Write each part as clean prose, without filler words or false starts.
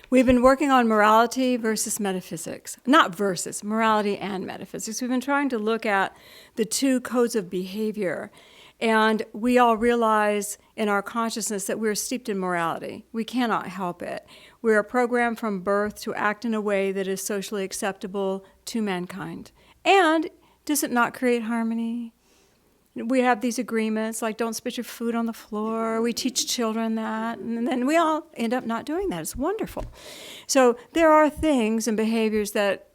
We've been working on morality versus metaphysics. Not versus, morality and metaphysics. We've been trying to look at the two codes of behavior. And we all realize in our consciousness that we're steeped in morality. We cannot help it. We are programmed from birth to act in a way that is socially acceptable to mankind. And does it not create harmony? We have these agreements like don't spit your food on the floor. We teach children that. And then we all end up not doing that. It's wonderful. So there are things and behaviors that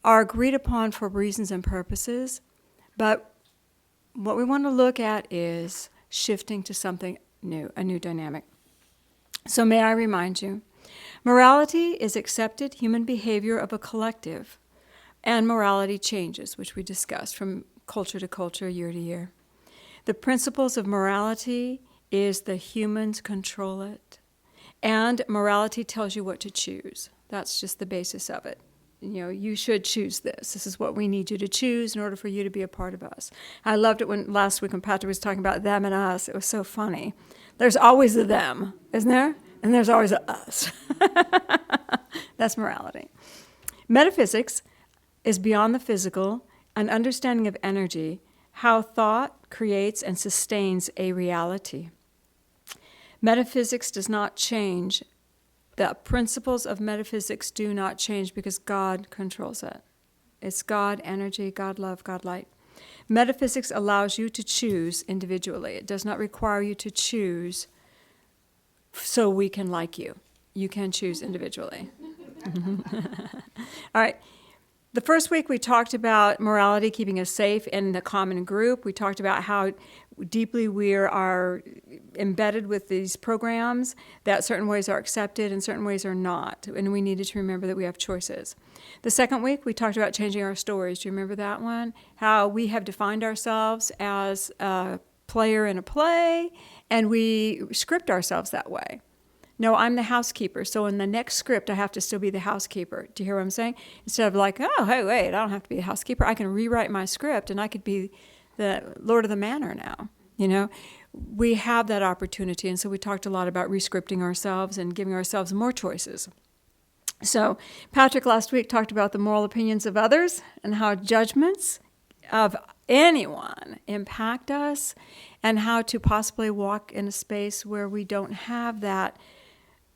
are agreed upon for reasons and purposes. But what we want to look at is shifting to something new, a new dynamic. So may I remind you, morality is accepted human behavior of a collective. And morality changes, which we discussed from culture to culture, year to year. The principles of morality is the humans control it. And morality tells you what to choose. That's just the basis of it. You should choose this. This is what we need you to choose in order for you to be a part of us. I loved it when last week when Patrick was talking about them and us. It was so funny. There's always a them, isn't there? And there's always a us. That's morality. Metaphysics is beyond the physical, an understanding of energy, how thought creates and sustains a reality. Metaphysics does not change. The principles of metaphysics do not change because God controls it. It's God energy, God love, God light. Metaphysics allows you to choose individually. It does not require you to choose so we can like you. You can choose individually. All right. The first week we talked about morality keeping us safe in the common group. We talked about how deeply we are embedded with these programs, that certain ways are accepted and certain ways are not. And we needed to remember that we have choices. The second week we talked about changing our stories. Do you remember that one? How we have defined ourselves as a player in a play and we script ourselves that way. No, I'm the housekeeper, so in the next script, I have to still be the housekeeper. Do you hear what I'm saying? Instead of like, oh, hey, wait, I don't have to be a housekeeper. I can rewrite my script, and I could be the Lord of the Manor now. We have that opportunity, and so we talked a lot about rescripting ourselves and giving ourselves more choices. So Patrick last week talked about the moral opinions of others and how judgments of anyone impact us and how to possibly walk in a space where we don't have that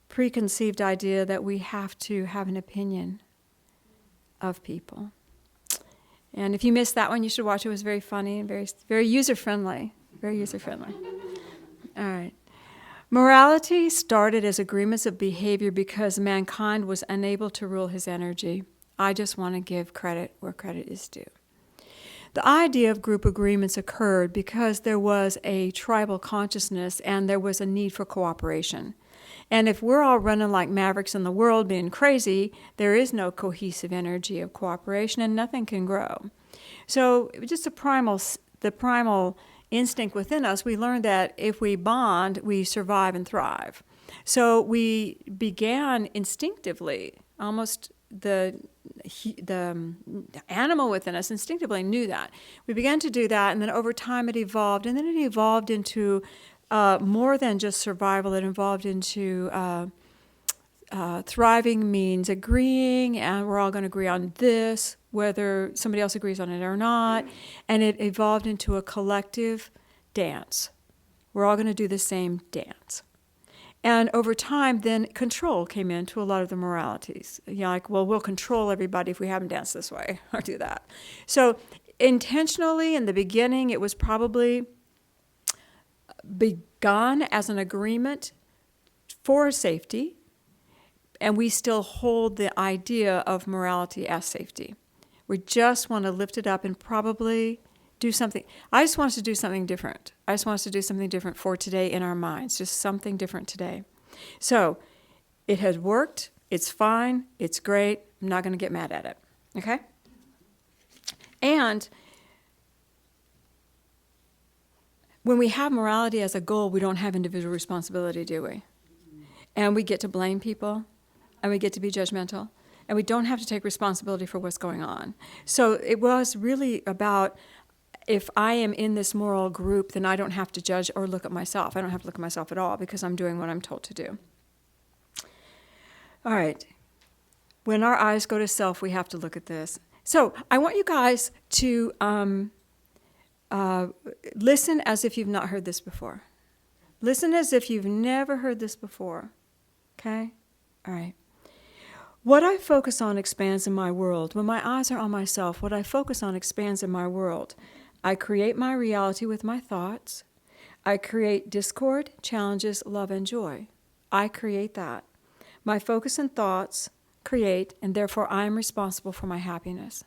preconceived idea that we have to have an opinion of people. And if you missed that one, you should watch it. It was very funny and very user-friendly. Very user-friendly. All right. Morality started as agreements of behavior because mankind was unable to rule his energy. I just want to give credit where credit is due. The idea of group agreements occurred because there was a tribal consciousness and there was a need for cooperation. And if we're all running like mavericks in the world being crazy, there is no cohesive energy of cooperation and nothing can grow. So just the primal instinct within us, we learned that if we bond, we survive and thrive. So we began instinctively, almost the animal within us instinctively knew that. We began to do that, and then over time it evolved, and then it evolved into more than just survival. It evolved into thriving means agreeing, and we're all going to agree on this, whether somebody else agrees on it or not, and it evolved into a collective dance. We're all going to do the same dance. And over time, then control came into a lot of the moralities. Like, well, we'll control everybody if we have them dance this way or do that. So intentionally, in the beginning, it was probably begun as an agreement for safety, and we still hold the idea of morality as safety. We just want to lift it up and probably do something. I just want us to do something different. I just want us to do something different for today in our minds, just something different today. So it has worked. It's fine. It's great. I'm not going to get mad at it. Okay? And when we have morality as a goal, we don't have individual responsibility, do we? And we get to blame people, and we get to be judgmental, and we don't have to take responsibility for what's going on. So it was really about, if I am in this moral group, then I don't have to judge or look at myself. I don't have to look at myself at all because I'm doing what I'm told to do. All right. When our eyes go to self, we have to look at this. So I want you guys to listen as if you've not heard this before. Listen as if you've never heard this before. Okay? All right. What I focus on expands in my world. When my eyes are on myself, what I focus on expands in my world. I create my reality with my thoughts. I create discord, challenges, love, and joy. I create that. My focus and thoughts create, and therefore I am responsible for my happiness.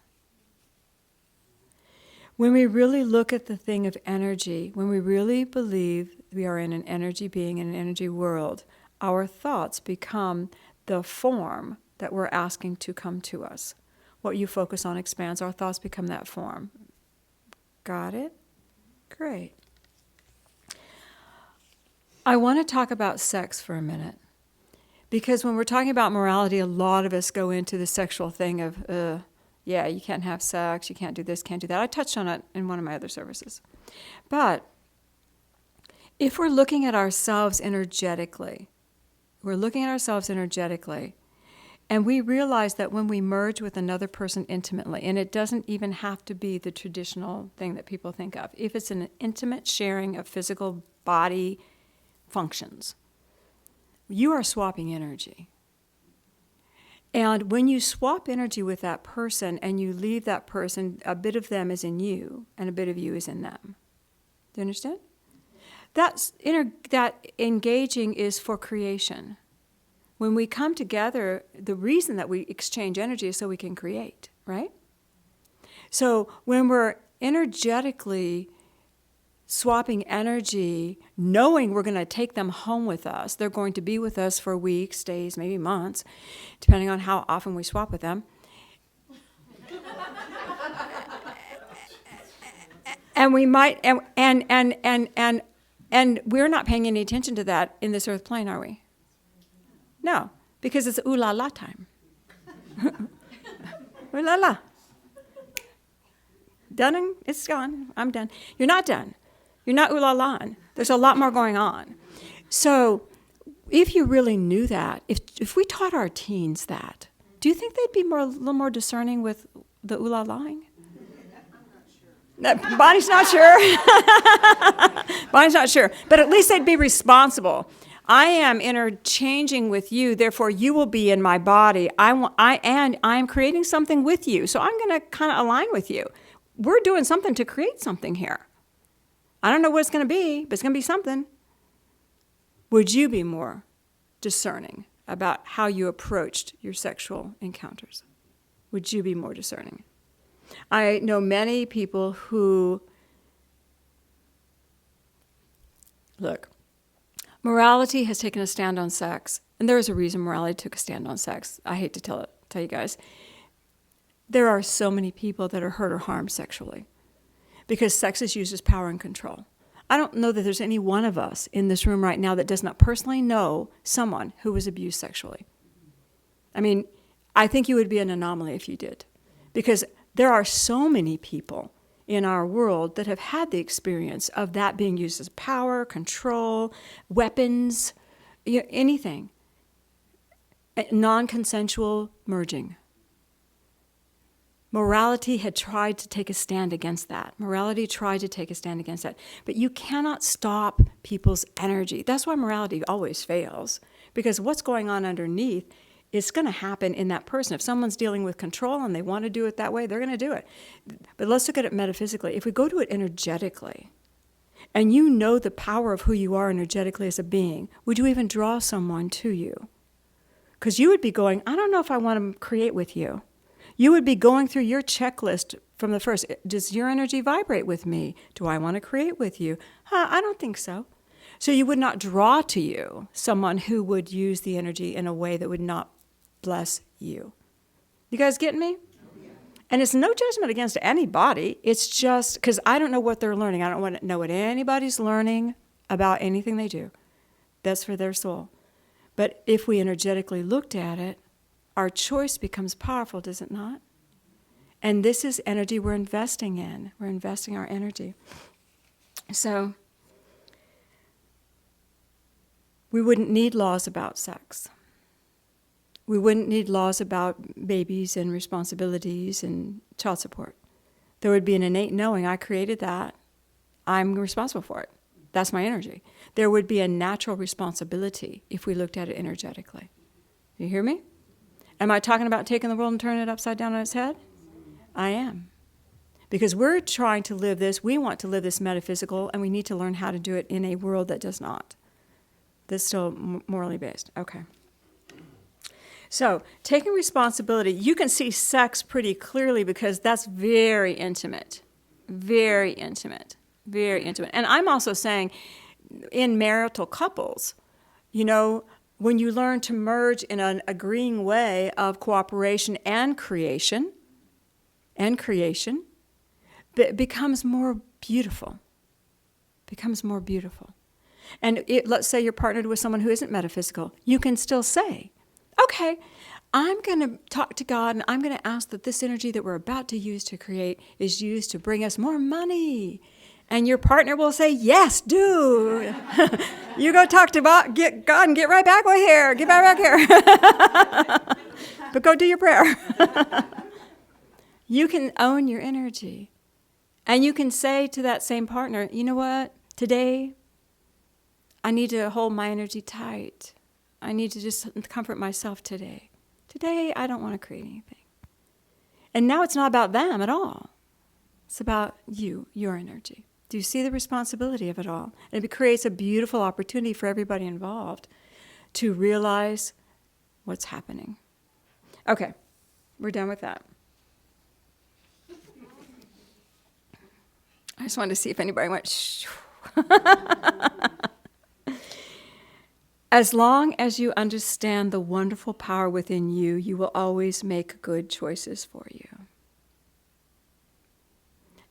When we really look at the thing of energy, when we really believe we are in an energy being, in an energy world, our thoughts become the form that we're asking to come to us. What you focus on expands. Our thoughts become that form. Got it? Great. I want to talk about sex for a minute. Because when we're talking about morality, a lot of us go into the sexual thing of, yeah, you can't have sex, you can't do this, can't do that. I touched on it in one of my other services. But if we're looking at ourselves energetically, and we realize that when we merge with another person intimately, and it doesn't even have to be the traditional thing that people think of, if it's an intimate sharing of physical body functions, you are swapping energy. And when you swap energy with that person and you leave that person, a bit of them is in you and a bit of you is in them. Do you understand? That engaging is for creation. When we come together, the reason that we exchange energy is so we can create, right? So when we're energetically swapping energy, knowing we're going to take them home with us, they're going to be with us for weeks, days, maybe months, depending on how often we swap with them. And we might, and we're not paying any attention to that in this earth plane, are we? No, because it's ooh la la time. Ooh la la. Done and it's gone. I'm done. You're not done. You're not ooh la la. There's a lot more going on. So if you really knew that, if we taught our teens that, do you think they'd be a little more discerning with the ooh la la-ing? Bonnie's not sure. Bonnie's not sure. But at least they'd be responsible. I am interchanging with you, therefore you will be in my body. I'm creating something with you, so I'm going to kind of align with you. We're doing something to create something here. I don't know what it's going to be, but it's going to be something. Would you be more discerning about how you approached your sexual encounters? Would you be more discerning? I know many people who, look, morality has taken a stand on sex, and there is a reason morality took a stand on sex. I hate to tell you guys. There are so many people that are hurt or harmed sexually because sex is used as power and control. I don't know that there's any one of us in this room right now that does not personally know someone who was abused sexually. I mean, I think you would be an anomaly if you did, because there are so many people in our world that have had the experience of that being used as power, control, weapons, anything. Non-consensual merging. Morality had tried to take a stand against that. Morality tried to take a stand against that. But you cannot stop people's energy. That's why morality always fails, because what's going on underneath is going to happen in that person. If someone's dealing with control and they want to do it that way, they're going to do it. But let's look at it metaphysically. If we go to it energetically, and you know the power of who you are energetically as a being, would you even draw someone to you? Because you would be going, I don't know if I want to create with you. You would be going through your checklist from the first. Does your energy vibrate with me? Do I want to create with you? I don't think so. So you would not draw to you someone who would use the energy in a way that would not bless you. You guys getting me? And it's no judgment against anybody. It's just because I don't know what they're learning. I don't want to know what anybody's learning about anything they do. That's for their soul. But if we energetically looked at it, our choice becomes powerful, does it not? And this is energy we're investing in. We're investing our energy. So we wouldn't need laws about sex. We wouldn't need laws about babies and responsibilities and child support. There would be an innate knowing, I created that. I'm responsible for it. That's my energy. There would be a natural responsibility if we looked at it energetically. You hear me? Am I talking about taking the world and turning it upside down on its head? I am. Because we're trying to live this, we want to live this metaphysical, and we need to learn how to do it in a world that does not. That's still morally based. Okay. So, taking responsibility, you can see sex pretty clearly because that's very intimate. Very intimate. Very intimate. And I'm also saying, in marital couples, you know, when you learn to merge in an agreeing way of cooperation and creation, it becomes more beautiful. Becomes more beautiful. And let's say you're partnered with someone who isn't metaphysical. You can still say, okay, I'm going to talk to God and I'm going to ask that this energy that we're about to use to create is used to bring us more money. And your partner will say, yes, do. You go talk to God and get right back here. Get back here. But go do your prayer. You can own your energy. And you can say to that same partner, you know what? Today, I need to hold my energy tight. I need to just comfort myself today. Today, I don't want to create anything. And now it's not about them at all. It's about you, your energy. Do you see the responsibility of it all? And it creates a beautiful opportunity for everybody involved to realize what's happening. Okay, we're done with that. I just wanted to see if anybody went, shh. As long as you understand the wonderful power within you, you will always make good choices for you.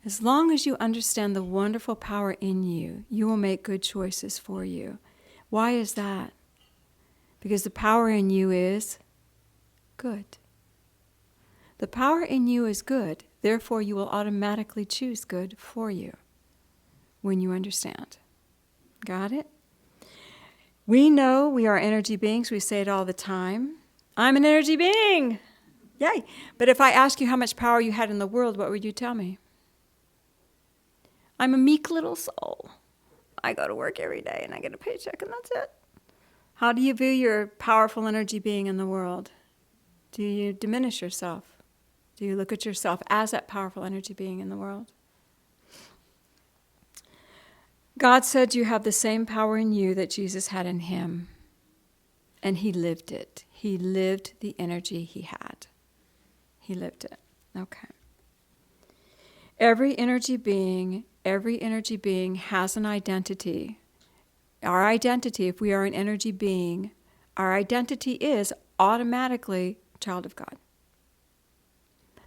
As long as you understand the wonderful power in you, you will make good choices for you. Why is that? Because the power in you is good. The power in you is good. Therefore, you will automatically choose good for you when you understand. Got it? We know we are energy beings. We say it all the time. I'm an energy being. Yay. But if I ask you how much power you had in the world, what would you tell me? I'm a meek little soul. I go to work every day and I get a paycheck and that's it. How do you view your powerful energy being in the world? Do you diminish yourself? Do you look at yourself as that powerful energy being in the world? God said you have the same power in you that Jesus had in him. And he lived it. He lived the energy he had. He lived it. Okay. Every energy being has an identity. Our identity, if we are an energy being, our identity is automatically child of God.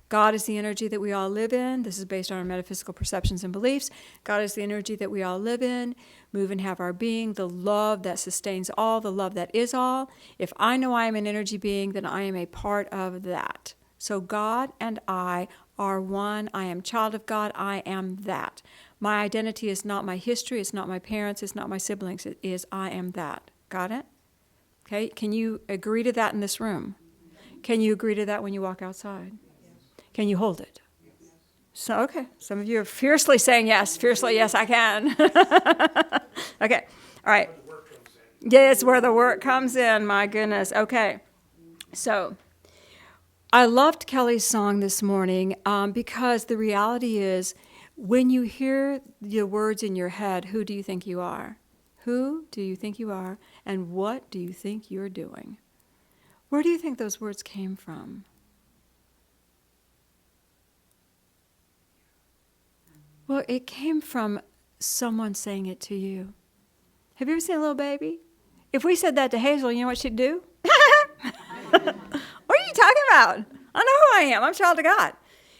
God is the energy that we all live in. This is based on our metaphysical perceptions and beliefs. God is the energy that we all live in, move and have our being, the love that sustains all, the love that is all. If I know I am an energy being, then I am a part of that. So God and I are one. I am child of God. I am that. My identity is not my history. It's not my parents. It's not my siblings. It is I am that. Got it? Okay. Can you agree to that in this room? Can you agree to that when you walk outside? Can you hold it? So, okay. Some of you are fiercely saying yes. Fiercely, yes, I can. Okay. All right. Yeah, it's where the work comes in. My goodness. Okay. So, I loved Kelly's song this morning because the reality is when you hear the words in your head, who do you think you are? Who do you think you are? And what do you think you're doing? Where do you think those words came from? Well, it came from someone saying it to you. Have you ever seen a little baby? If we said that to Hazel, you know what she'd do? What are you talking about? I know who I am. I'm a child of God.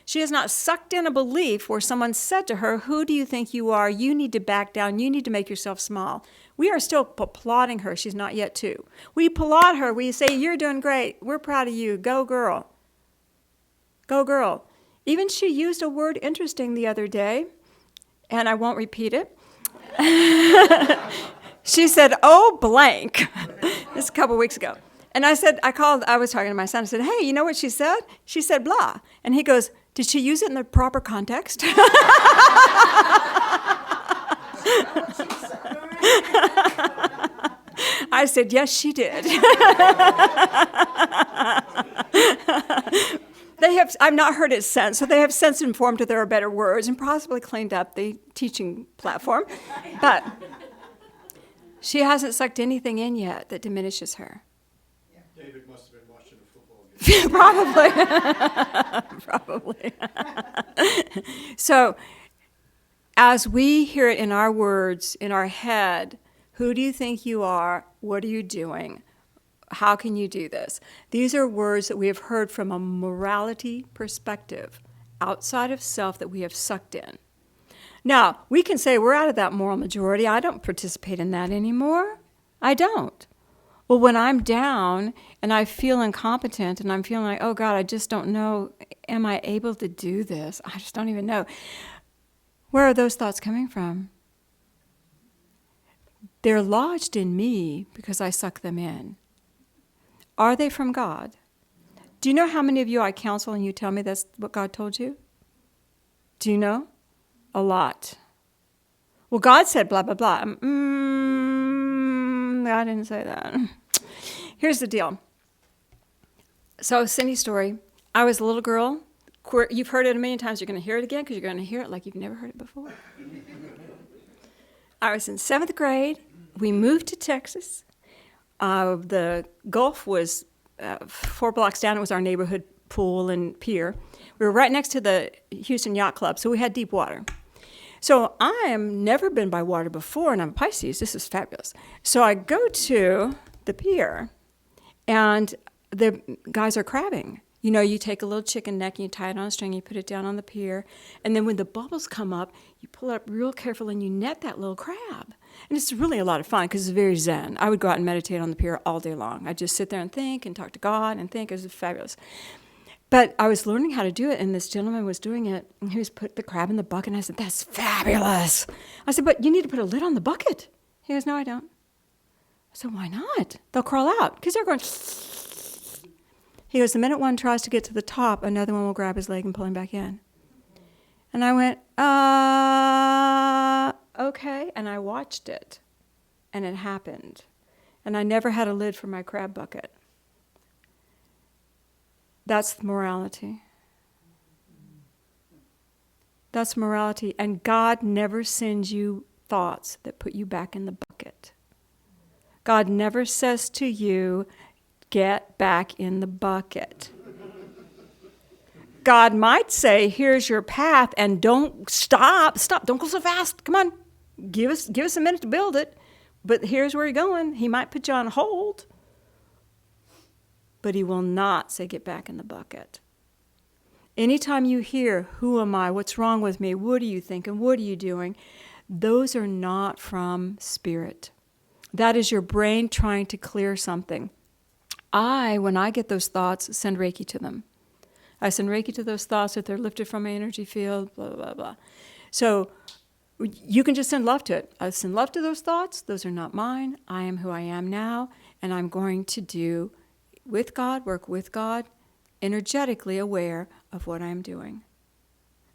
She has not sucked in a belief where someone said to her, who do you think you are? You need to back down. You need to make yourself small. We are still applauding her. She's not yet 2. We applaud her. We say, you're doing great. We're proud of you. Go, girl. Go, girl. Even she used a word interesting the other day, and I won't repeat it. She said, oh, blank. This is a couple weeks ago. And I was talking to my son. I said, hey, you know what she said? She said blah. And he goes, did she use it in the proper context? I said, yes, she did. I've not heard it since, so they have since informed that there are better words and possibly cleaned up the teaching platform. But she hasn't sucked anything in yet that diminishes her. David must have been watching a football game. Probably. So, as we hear it in our words, in our head, who do you think you are? What are you doing? How can you do this? These are words that we have heard from a morality perspective, outside of self, that we have sucked in. Now, we can say we're out of that moral majority. I don't participate in that anymore. I don't. Well, when I'm down and I feel incompetent and I'm feeling like, oh God, I just don't know, am I able to do this? I just don't even know. Where are those thoughts coming from? They're lodged in me because I suck them in. Are they from God? Do you know how many of you I counsel and you tell me that's what God told you? Do you know? A lot. Well, God said blah, blah, blah. God didn't say that. Here's the deal. So, Cindy's story. I was a little girl. You've heard it a million times. You're going to hear it again because you're going to hear it like you've never heard it before. I was in 7th grade. We moved to Texas. The Gulf was 4 blocks down. It was our neighborhood pool and pier. We were right next to the Houston Yacht Club, so we had deep water. So I have never been by water before, and I'm a Pisces. This is fabulous. So I go to the pier, and the guys are crabbing. You know, you take a little chicken neck and you tie it on a string, you put it down on the pier, and then when the bubbles come up, you pull it up real careful and you net that little crab. And it's really a lot of fun because it's very zen. I would go out and meditate on the pier all day long. I'd just sit there and think and talk to God and think. It was fabulous. But I was learning how to do it, and this gentleman was doing it, and he was put the crab in the bucket, and I said, that's fabulous. I said, but you need to put a lid on the bucket. He goes, no, I don't. I said, why not? They'll crawl out because they're going. He goes, the minute one tries to get to the top, another one will grab his leg and pull him back in. And I went, okay. And I watched it. And it happened. And I never had a lid for my crab bucket. That's morality. That's morality. And God never sends you thoughts that put you back in the bucket. God never says to you, get back in the bucket. God might say, here's your path, and don't stop, don't go so fast. Come on, give us a minute to build it. But here's where you're going. He might put you on hold, but he will not say, get back in the bucket. Anytime you hear, who am I? What's wrong with me? What are you thinking? What are you doing? Those are not from spirit. That is your brain trying to clear something. When I get those thoughts, send Reiki to them. I send Reiki to those thoughts if they're lifted from my energy field, blah, blah, blah. So you can just send love to it. I send love to those thoughts. Those are not mine. I am who I am now, and I'm going to do with God, work with God, energetically aware of what I'm doing.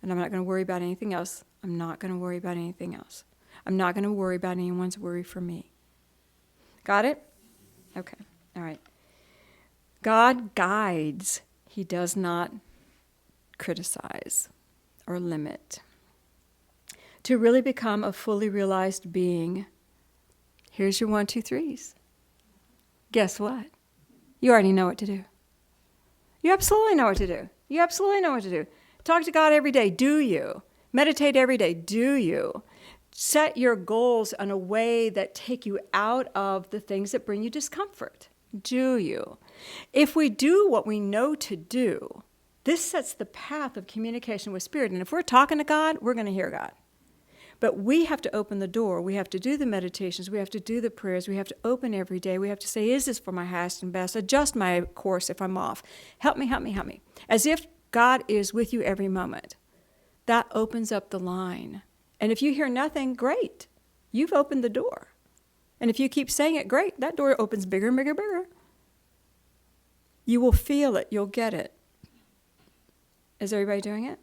And I'm not going to worry about anything else. I'm not going to worry about anything else. I'm not going to worry about anyone's worry for me. Got it? Okay. All right. God guides. He does not criticize or limit. To really become a fully realized being, here's your 1, 2, 3s. Guess what? You already know what to do. You absolutely know what to do. You absolutely know what to do. Talk to God every day. Do you? Meditate every day. Do you? Set your goals in a way that take you out of the things that bring you discomfort. Do you? If we do what we know to do, this sets the path of communication with Spirit. And if we're talking to God, we're going to hear God. But we have to open the door. We have to do the meditations. We have to do the prayers. We have to open every day. We have to say, is this for my highest and best? Adjust my course if I'm off. Help me, help me, help me. As if God is with you every moment. That opens up the line. And if you hear nothing, great. You've opened the door. And if you keep saying it, great. That door opens bigger and bigger and bigger. You will feel it. You'll get it. Is everybody doing it?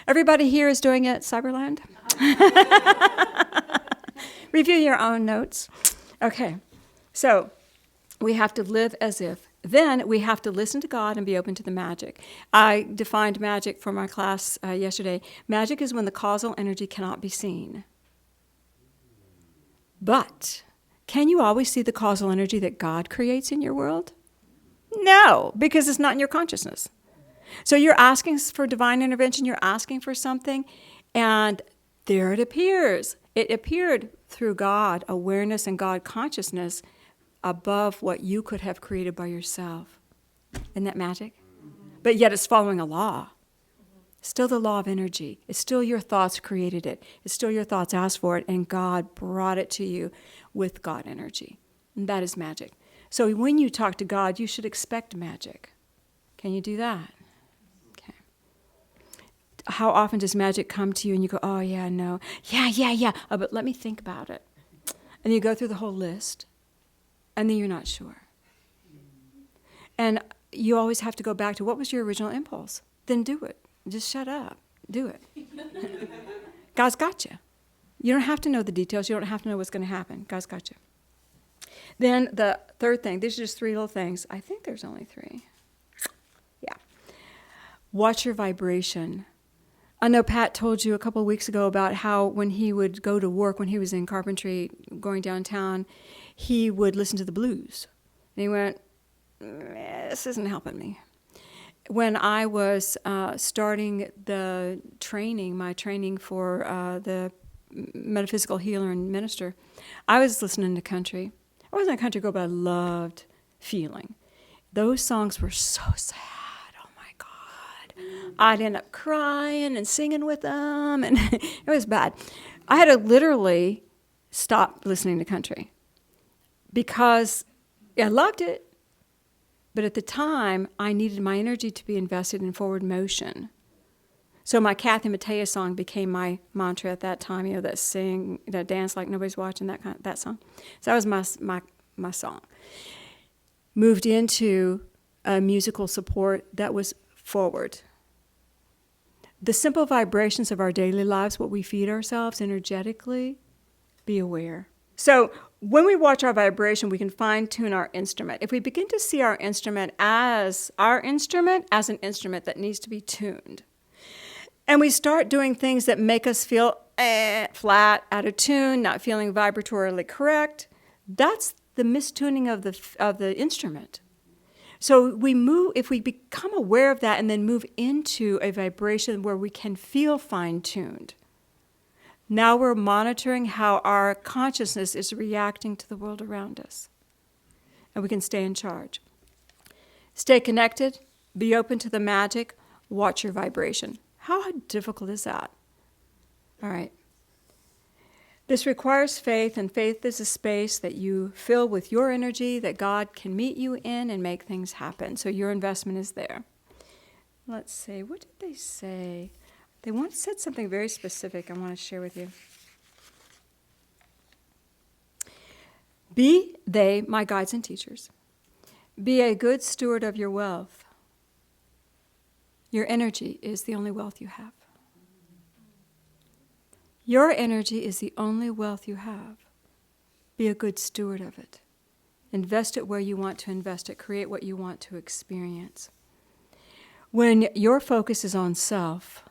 Everybody here is doing it, Cyberland? Review your own notes. Okay. So we have to live as if. Then we have to listen to God and be open to the magic. I defined magic for my class yesterday. Magic is when the causal energy cannot be seen. But can you always see the causal energy that God creates in your world? No, because it's not in your consciousness. So you're asking for divine intervention, you're asking for something, and there it appears. It appeared through God awareness and God consciousness above what you could have created by yourself. Isn't that magic? But yet it's following a law. Still the law of energy. It's still your thoughts created it. It's still your thoughts asked for it, and God brought it to you with God energy. And that is magic. So when you talk to God, you should expect magic. Can you do that? Okay. How often does magic come to you and you go, oh, yeah, no. Yeah. Oh, but let me think about it. And you go through the whole list, and then you're not sure. And you always have to go back to what was your original impulse? Then do it. Just shut up. Do it. God's got you. You don't have to know the details. You don't have to know what's going to happen. God's got you. Then the third thing, these are just 3 little things. I think there's only 3. Yeah. Watch your vibration. I know Pat told you a couple of weeks ago about how when he would go to work, when he was in carpentry, going downtown, he would listen to the blues. And he went, this isn't helping me. When I was starting the training, my training for the metaphysical healer and minister, I was listening to country. I wasn't a country girl, but I loved feeling. Those songs were so sad. Oh, my God. I'd end up crying and singing with them, and it was bad. I had to literally stop listening to country because I loved it. But at the time, I needed my energy to be invested in forward motion. So my Kathy Mattea song became my mantra at that time, that dance like nobody's watching, that song. So that was my song. Moved into a musical support that was forward. The simple vibrations of our daily lives, what we feed ourselves energetically, be aware. So when we watch our vibration, we can fine-tune our instrument. If we begin to see our instrument as an instrument that needs to be tuned, and we start doing things that make us feel flat, out of tune, not feeling vibratorily correct, that's the mistuning of the instrument. So if we become aware of that and then move into a vibration where we can feel fine-tuned, now we're monitoring how our consciousness is reacting to the world around us. And we can stay in charge. Stay connected, be open to the magic, watch your vibration. How difficult is that? All right. This requires faith, and faith is a space that you fill with your energy that God can meet you in and make things happen. So your investment is there. Let's see, what did they say? They once said something very specific I want to share with you. Be they my guides and teachers. Be a good steward of your wealth. Your energy is the only wealth you have. Your energy is the only wealth you have. Be a good steward of it. Invest it where you want to invest it. Create what you want to experience. When your focus is on self,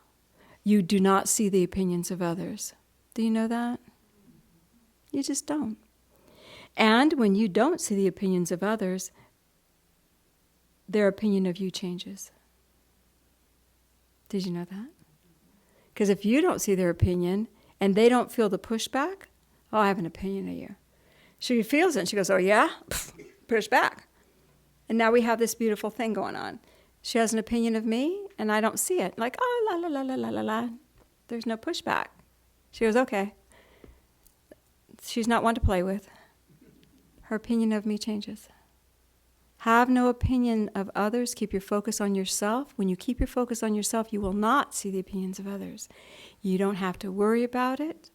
you do not see the opinions of others. Do you know that? You just don't. And when you don't see the opinions of others, their opinion of you changes. Did you know that? Because if you don't see their opinion and they don't feel the pushback, oh, I have an opinion of you. She feels it and she goes, oh yeah? Push back. And now we have this beautiful thing going on. She has an opinion of me, and I don't see it. Like, oh, la, la, la, la, la, la, la. There's no pushback. She goes, okay. She's not one to play with. Her opinion of me changes. Have no opinion of others. Keep your focus on yourself. When you keep your focus on yourself, you will not see the opinions of others. You don't have to worry about it.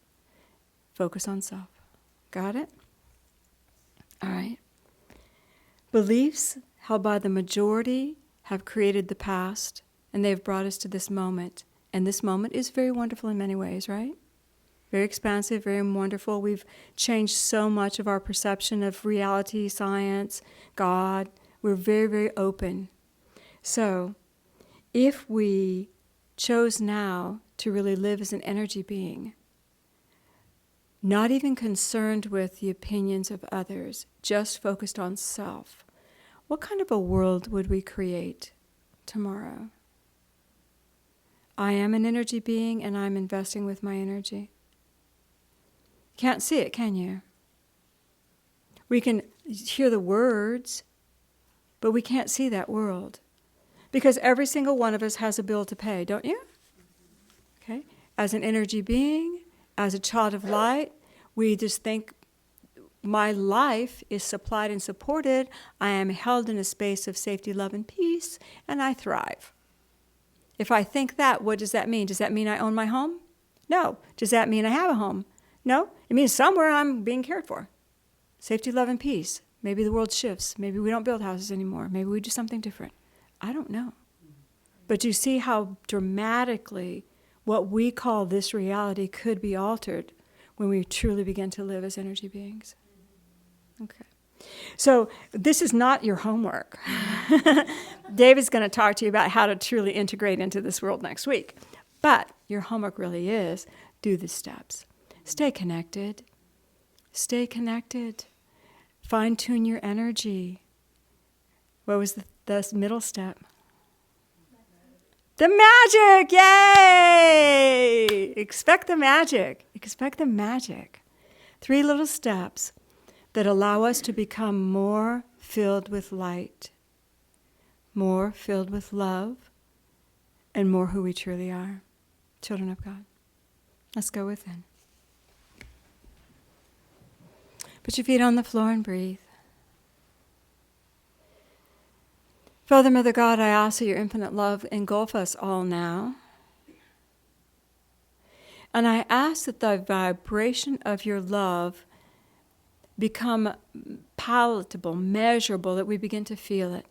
Focus on self. Got it? All right. Beliefs held by the majority, have created the past, and they've brought us to this moment. And this moment is very wonderful in many ways, right? Very expansive, very wonderful. We've changed so much of our perception of reality, science, God. We're very, very open. So, if we chose now to really live as an energy being, not even concerned with the opinions of others, just focused on self, what kind of a world would we create tomorrow? I am an energy being and I'm investing with my energy. Can't see it, can you? We can hear the words, but we can't see that world. Because every single one of us has a bill to pay, don't you? Okay? As an energy being, as a child of light, we just think my life is supplied and supported. I am held in a space of safety, love, and peace, and I thrive. If I think that, what does that mean? Does that mean I own my home? No. Does that mean I have a home? No. It means somewhere I'm being cared for. Safety, love, and peace. Maybe the world shifts. Maybe we don't build houses anymore. Maybe we do something different. I don't know. But you see how dramatically what we call this reality could be altered when we truly begin to live as energy beings. Okay. So this is not your homework. David's going to talk to you about how to truly integrate into this world next week. But your homework really is do the steps. Stay connected. Stay connected. Fine-tune your energy. What was the middle step? The magic! Yay! Expect the magic. Expect the magic. 3 little steps that allow us to become more filled with light, more filled with love, and more who we truly are, children of God. Let's go within. Put your feet on the floor and breathe. Father, Mother God, I ask that your infinite love engulf us all now. And I ask that the vibration of your love become palatable, measurable, that we begin to feel it.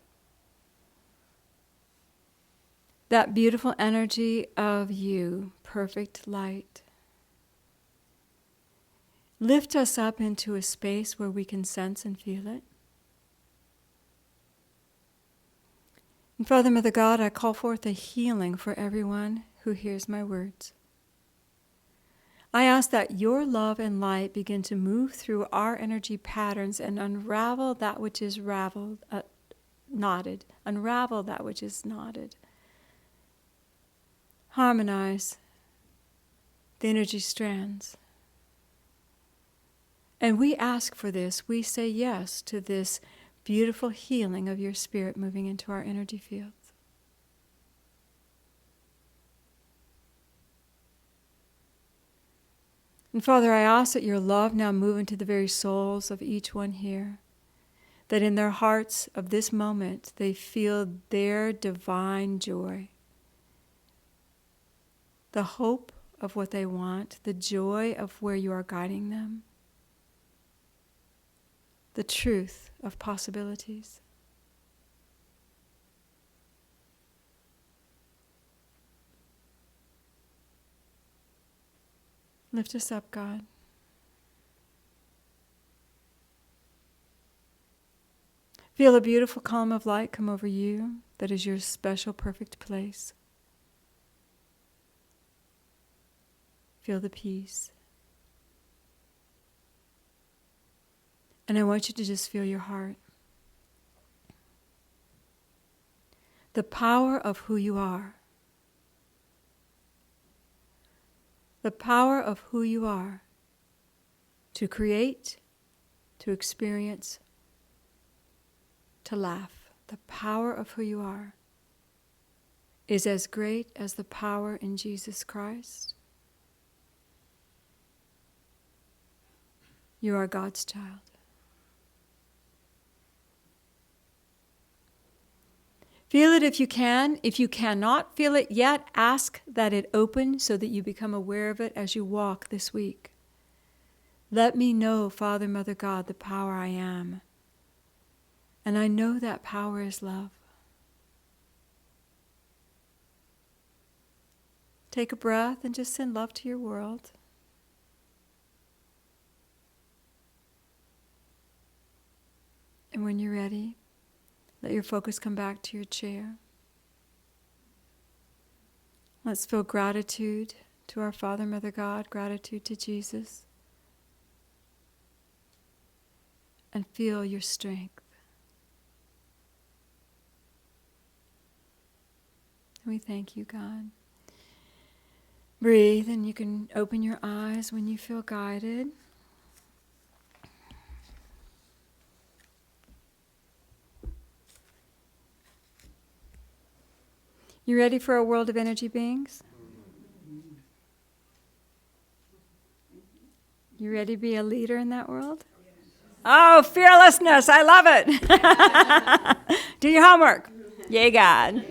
That beautiful energy of you, perfect light. Lift us up into a space where we can sense and feel it. And Father, Mother God, I call forth a healing for everyone who hears my words. I ask that your love and light begin to move through our energy patterns and unravel that which is knotted. Unravel that which is knotted. Harmonize the energy strands. And we ask for this. We say yes to this beautiful healing of your spirit moving into our energy fields. And Father, I ask that your love now move into the very souls of each one here, that in their hearts of this moment they feel their divine joy, the hope of what they want, the joy of where you are guiding them, the truth of possibilities. Lift us up, God. Feel a beautiful column of light come over you that is your special, perfect place. Feel the peace. And I want you to just feel your heart. The power of who you are. The power of who you are to create, to experience, to laugh. The power of who you are is as great as the power in Jesus Christ. You are God's child. Feel it if you can. If you cannot feel it yet, ask that it open so that you become aware of it as you walk this week. Let me know, Father, Mother God, the power I am. And I know that power is love. Take a breath and just send love to your world. And when you're ready, let your focus come back to your chair. Let's feel gratitude to our Father, Mother God, gratitude to Jesus. And feel your strength. We thank you, God. Breathe, and you can open your eyes when you feel guided. You ready for a world of energy beings? You ready to be a leader in that world? Oh, fearlessness. I love it. Do your homework. Yay, God.